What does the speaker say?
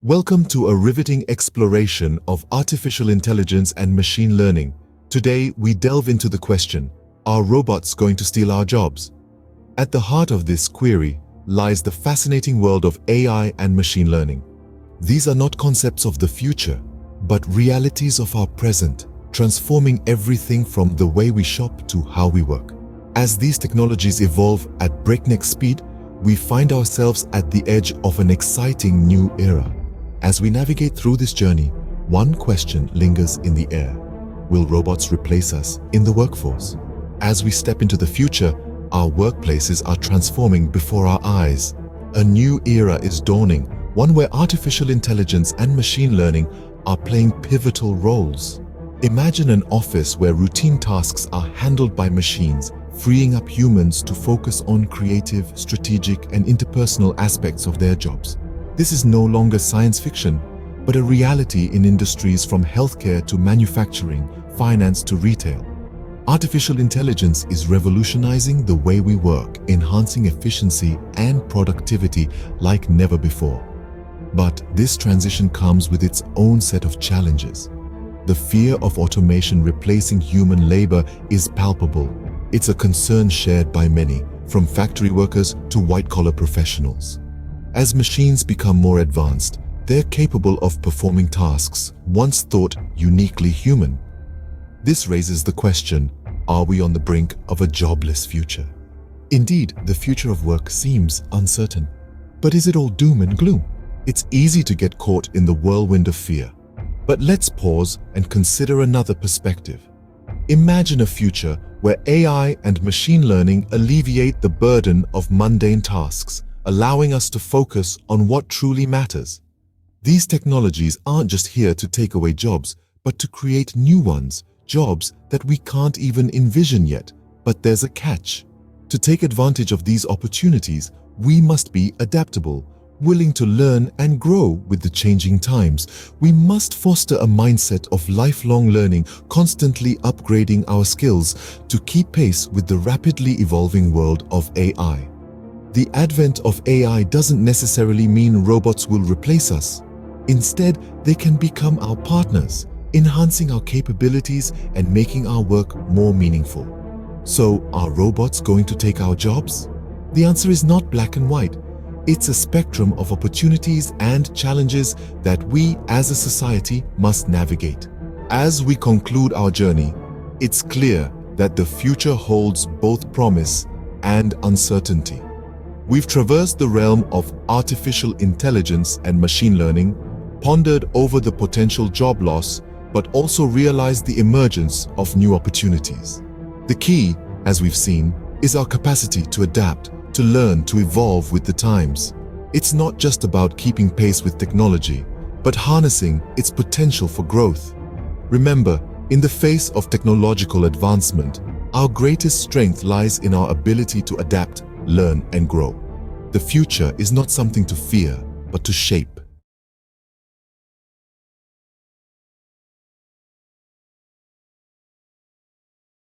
Welcome to a riveting exploration of artificial intelligence and machine learning. Today, we delve into the question, are robots going to steal our jobs? At the heart of this query lies the fascinating world of AI and machine learning. These are not concepts of the future, but realities of our present, transforming everything from the way we shop to how we work. As these technologies evolve at breakneck speed, we find ourselves at the edge of an exciting new era. As we navigate through this journey, one question lingers in the air. Will robots replace us in the workforce? As we step into the future, our workplaces are transforming before our eyes. A new era is dawning, one where artificial intelligence and machine learning are playing pivotal roles. Imagine an office where routine tasks are handled by machines, freeing up humans to focus on creative, strategic, and interpersonal aspects of their jobs. This is no longer science fiction, but a reality in industries from healthcare to manufacturing, finance to retail. Artificial intelligence is revolutionizing the way we work, enhancing efficiency and productivity like never before. But this transition comes with its own set of challenges. The fear of automation replacing human labor is palpable. It's a concern shared by many, from factory workers to white-collar professionals. As machines become more advanced, they're capable of performing tasks once thought uniquely human. This raises the question, are we on the brink of a jobless future? Indeed, the future of work seems uncertain. But is it all doom and gloom? It's easy to get caught in the whirlwind of fear. But let's pause and consider another perspective. Imagine a future where AI and machine learning alleviate the burden of mundane tasks, allowing us to focus on what truly matters. These technologies aren't just here to take away jobs, but to create new ones, jobs that we can't even envision yet. But there's a catch. To take advantage of these opportunities, we must be adaptable, willing to learn and grow with the changing times. We must foster a mindset of lifelong learning, constantly upgrading our skills to keep pace with the rapidly evolving world of AI. The advent of AI doesn't necessarily mean robots will replace us. Instead, they can become our partners, enhancing our capabilities and making our work more meaningful. So, are robots going to take our jobs? The answer is not black and white. It's a spectrum of opportunities and challenges that we as a society must navigate. As we conclude our journey, it's clear that the future holds both promise and uncertainty. We've traversed the realm of artificial intelligence and machine learning, pondered over the potential job loss, but also realized the emergence of new opportunities. The key, as we've seen, is our capacity to adapt, to learn, to evolve with the times. It's not just about keeping pace with technology, but harnessing its potential for growth. Remember, in the face of technological advancement, our greatest strength lies in our ability to adapt, learn, and grow. The future is not something to fear, but to shape.